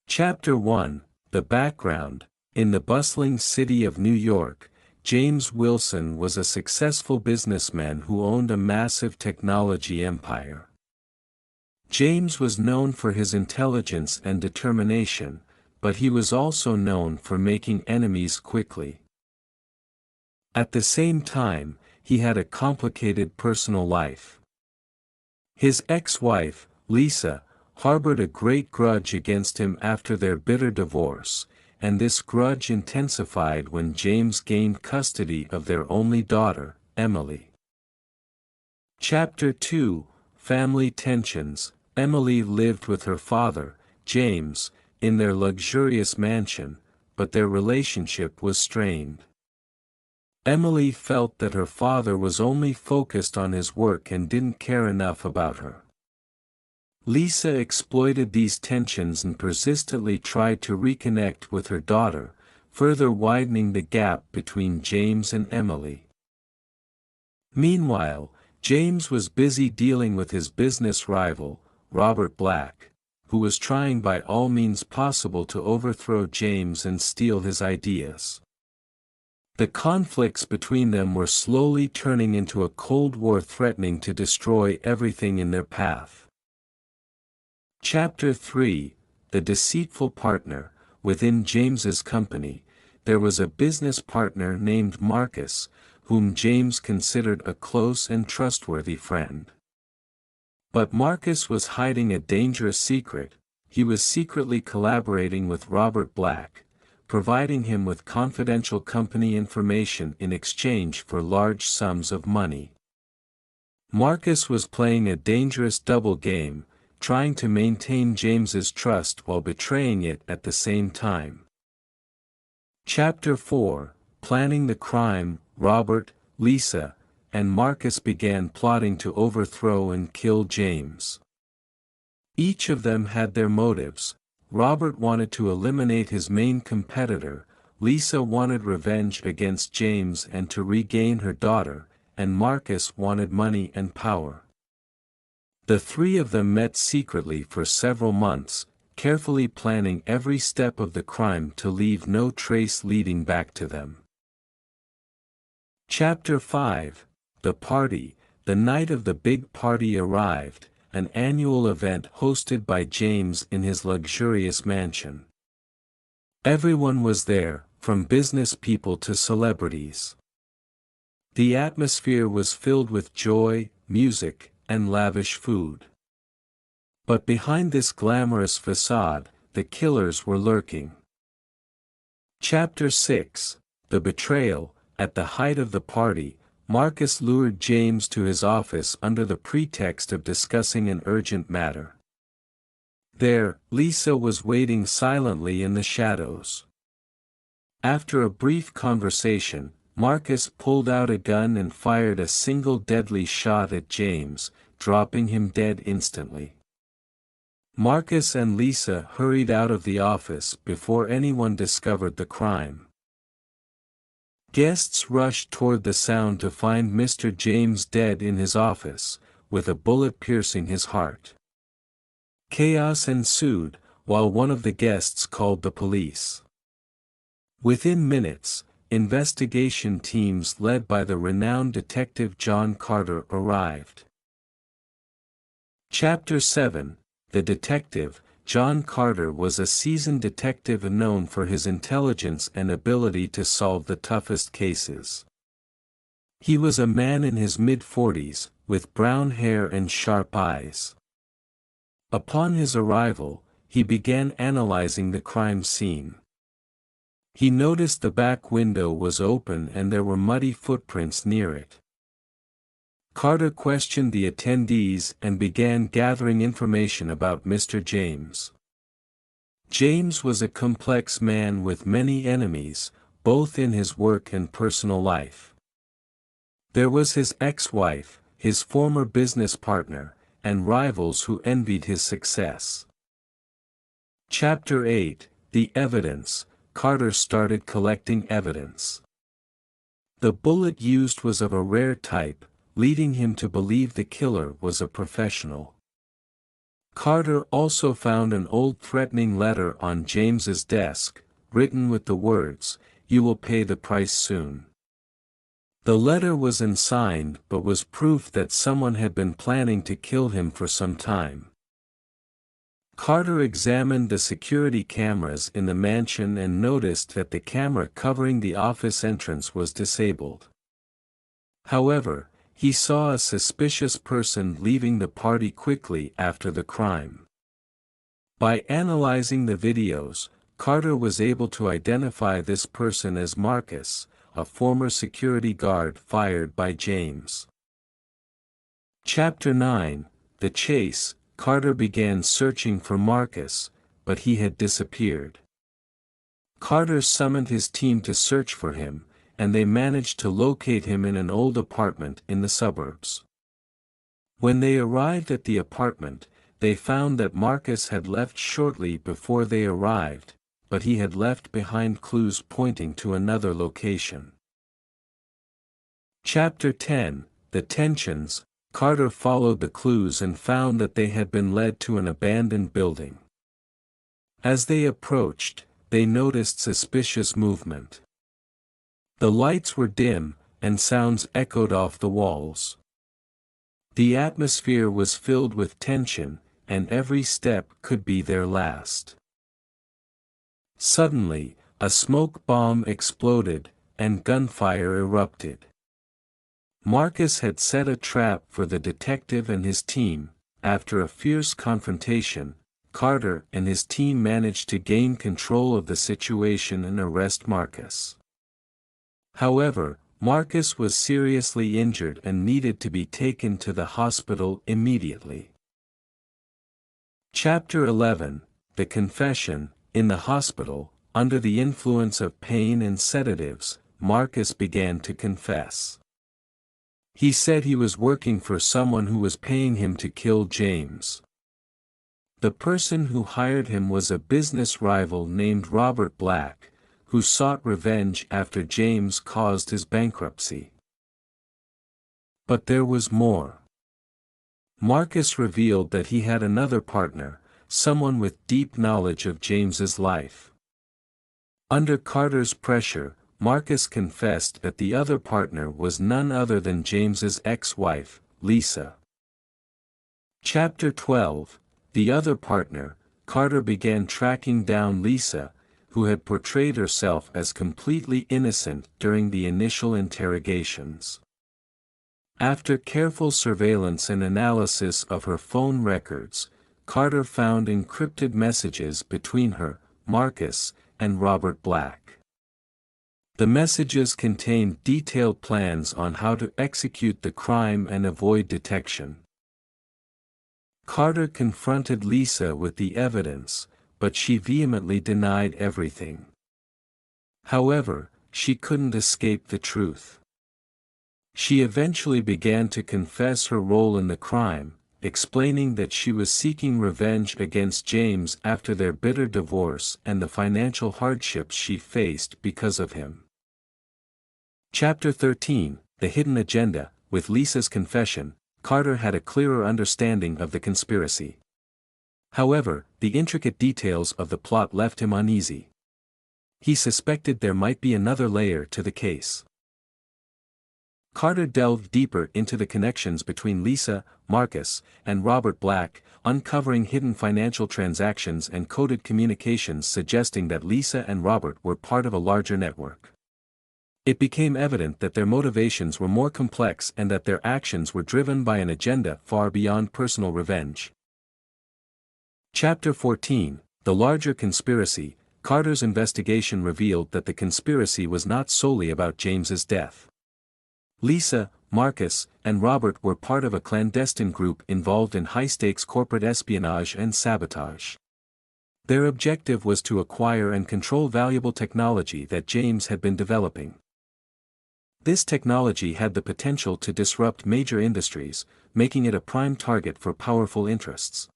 Chapter 1, The Background. In the bustling city of New York, James Wilson was a successful businessman who owned a massive technology empire. James was known for his intelligence and determination, but he was also known for making enemies quickly. At the same time, he had a complicated personal life. His ex-wife, Lisa, harbored a great grudge against him after their bitter divorce, and this grudge intensified when James gained custody of their only daughter, Emily. Chapter 2, Family Tensions. Emily lived with her father, James, in their luxurious mansion, but their relationship was strained. Emily felt that her father was only focused on his work and didn't care enough about her. Lisa exploited these tensions and persistently tried to reconnect with her daughter, further widening the gap between James and Emily. Meanwhile, James was busy dealing with his business rival, Robert Black, who was trying by all means possible to overthrow James and steal his ideas. The conflicts between them were slowly turning into a Cold War threatening to destroy everything in their path. Chapter 3, The Deceitful Partner. Within James's company, there was a business partner named Marcus, whom James considered a close and trustworthy friend. But Marcus was hiding a dangerous secret. He was secretly collaborating with Robert Black, providing him with confidential company information in exchange for large sums of money. Marcus was playing a dangerous double game, trying to maintain James's trust while betraying it at the same time. Chapter 4, Planning the Crime. Robert, Lisa, and Marcus began plotting to overthrow and kill James. Each of them had their motives. Robert wanted to eliminate his main competitor, Lisa wanted revenge against James and to regain her daughter, and Marcus wanted money and power. The three of them met secretly for several months, carefully planning every step of the crime to leave no trace leading back to them. Chapter 5, The Party. The night of the big party arrived, an annual event hosted by James in his luxurious mansion. Everyone was there, from business people to celebrities. The atmosphere was filled with joy, music, and lavish food. But behind this glamorous facade, the killers were lurking. Chapter 6, The Betrayal. At the height of the party, Marcus lured James to his office under the pretext of discussing an urgent matter. There, Lisa was waiting silently in the shadows. After a brief conversation, Marcus pulled out a gun and fired a single deadly shot at James, dropping him dead instantly. Marcus and Lisa hurried out of the office before anyone discovered the crime. Guests rushed toward the sound to find Mr. James dead in his office, with a bullet piercing his heart. Chaos ensued, while one of the guests called the police. Within minutes, investigation teams led by the renowned detective John Carter arrived. Chapter 7, The Detective. John Carter was a seasoned detective known for his intelligence and ability to solve the toughest cases. He was a man in his mid-40s, with brown hair and sharp eyes. Upon his arrival, he began analyzing the crime scene. He noticed the back window was open and there were muddy footprints near it. Carter questioned the attendees and began gathering information about Mr. James. James was a complex man with many enemies, both in his work and personal life. There was his ex-wife, his former business partner, and rivals who envied his success. Chapter 8, The Evidence. Carter started collecting evidence. The bullet used was of a rare type, leading him to believe the killer was a professional. Carter also found an old threatening letter on James's desk, written with the words, "You will pay the price soon." The letter was unsigned but was proof that someone had been planning to kill him for some time. Carter examined the security cameras in the mansion and noticed that the camera covering the office entrance was disabled. However, he saw a suspicious person leaving the party quickly after the crime. By analyzing the videos, Carter was able to identify this person as Marcus, a former security guard fired by James. Chapter 9, The Chase. Carter began searching for Marcus, but he had disappeared. Carter summoned his team to search for him, and they managed to locate him in an old apartment in the suburbs. When they arrived at the apartment, they found that Marcus had left shortly before they arrived, but he had left behind clues pointing to another location. Chapter 10, The Tensions. Carter followed the clues and found that they had been led to an abandoned building. As they approached, they noticed suspicious movement. The lights were dim, and sounds echoed off the walls. The atmosphere was filled with tension, and every step could be their last. Suddenly, a smoke bomb exploded, and gunfire erupted. Marcus had set a trap for the detective and his team. After a fierce confrontation, Carter and his team managed to gain control of the situation and arrest Marcus. However, Marcus was seriously injured and needed to be taken to the hospital immediately. Chapter 11, The Confession. In the hospital, under the influence of pain and sedatives, Marcus began to confess. He said he was working for someone who was paying him to kill James. The person who hired him was a business rival named Robert Black, who sought revenge after James caused his bankruptcy. But there was more. Marcus revealed that he had another partner, someone with deep knowledge of James's life. Under Carter's pressure, Marcus confessed that the other partner was none other than James's ex-wife, Lisa. Chapter 12, The Other Partner. Carter began tracking down Lisa, who had portrayed herself as completely innocent during the initial interrogations. After careful surveillance and analysis of her phone records, Carter found encrypted messages between her, Marcus, and Robert Black. The messages contained detailed plans on how to execute the crime and avoid detection. Carter confronted Lisa with the evidence, but she vehemently denied everything. However, she couldn't escape the truth. She eventually began to confess her role in the crime, explaining that she was seeking revenge against James after their bitter divorce and the financial hardships she faced because of him. Chapter 13, The Hidden Agenda. With Lisa's confession, Carter had a clearer understanding of the conspiracy. However, the intricate details of the plot left him uneasy. He suspected there might be another layer to the case. Carter delved deeper into the connections between Lisa, Marcus, and Robert Black, uncovering hidden financial transactions and coded communications suggesting that Lisa and Robert were part of a larger network. It became evident that their motivations were more complex and that their actions were driven by an agenda far beyond personal revenge. Chapter 14, The Larger Conspiracy. Carter's investigation revealed that the conspiracy was not solely about James's death. Lisa, Marcus, and Robert were part of a clandestine group involved in high-stakes corporate espionage and sabotage. Their objective was to acquire and control valuable technology that James had been developing. This technology had the potential to disrupt major industries, making it a prime target for powerful interests.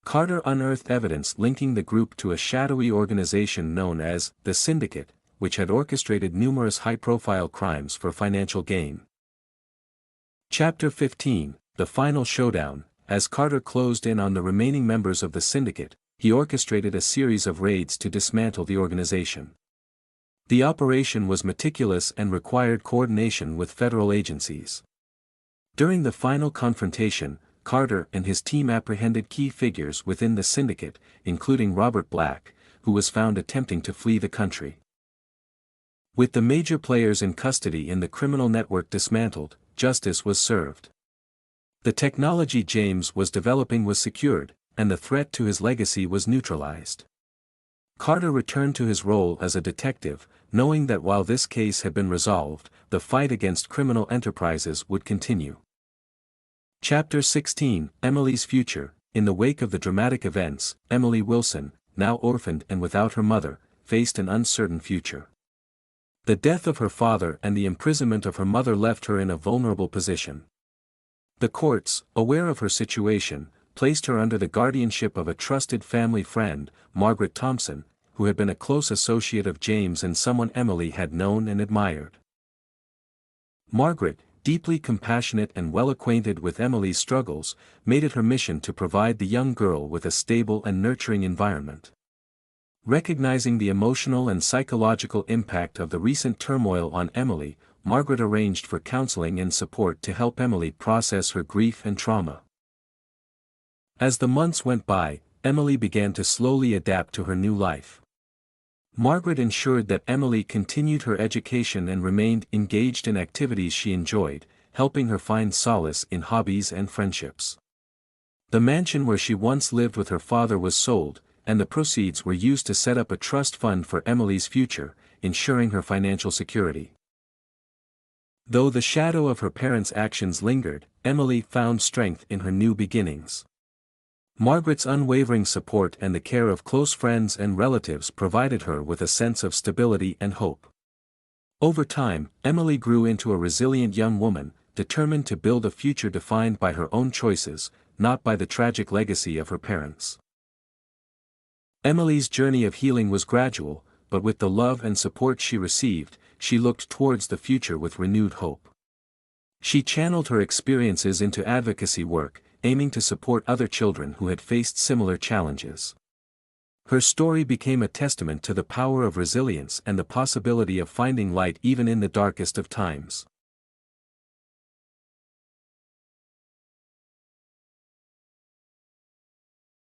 Carter unearthed evidence linking the group to a shadowy organization known as the Syndicate, which had orchestrated numerous high-profile crimes for financial gain. Chapter 15, The Final Showdown. as Carter closed in on the remaining members of the syndicate, he orchestrated a series of raids to dismantle the organization. The operation was meticulous and required coordination with federal agencies. During the final confrontation, Carter and his team apprehended key figures within the syndicate, including Robert Black, who was found attempting to flee the country. With the major players in custody and the criminal network dismantled, justice was served. The technology James was developing was secured, and the threat to his legacy was neutralized. Carter returned to his role as a detective, knowing that while this case had been resolved, the fight against criminal enterprises would continue. Chapter 16, Emily's Future. In the wake of the dramatic events, Emily Wilson, now orphaned and without her mother, faced an uncertain future. The death of her father and the imprisonment of her mother left her in a vulnerable position. The courts, aware of her situation, placed her under the guardianship of a trusted family friend, Margaret Thompson, who had been a close associate of James and someone Emily had known and admired. Margaret, deeply compassionate and well acquainted with Emily's struggles, made it her mission to provide the young girl with a stable and nurturing environment. Recognizing the emotional and psychological impact of the recent turmoil on Emily, Margaret arranged for counseling and support to help Emily process her grief and trauma. As the months went by, Emily began to slowly adapt to her new life. Margaret ensured that Emily continued her education and remained engaged in activities she enjoyed, helping her find solace in hobbies and friendships. The mansion where she once lived with her father was sold, and the proceeds were used to set up a trust fund for Emily's future, ensuring her financial security. Though the shadow of her parents' actions lingered, Emily found strength in her new beginnings. Margaret's unwavering support and the care of close friends and relatives provided her with a sense of stability and hope. Over time, Emily grew into a resilient young woman, determined to build a future defined by her own choices, not by the tragic legacy of her parents. Emily's journey of healing was gradual, but with the love and support she received, she looked towards the future with renewed hope. She channeled her experiences into advocacy work, aiming to support other children who had faced similar challenges. Her story became a testament to the power of resilience and the possibility of finding light even in the darkest of times.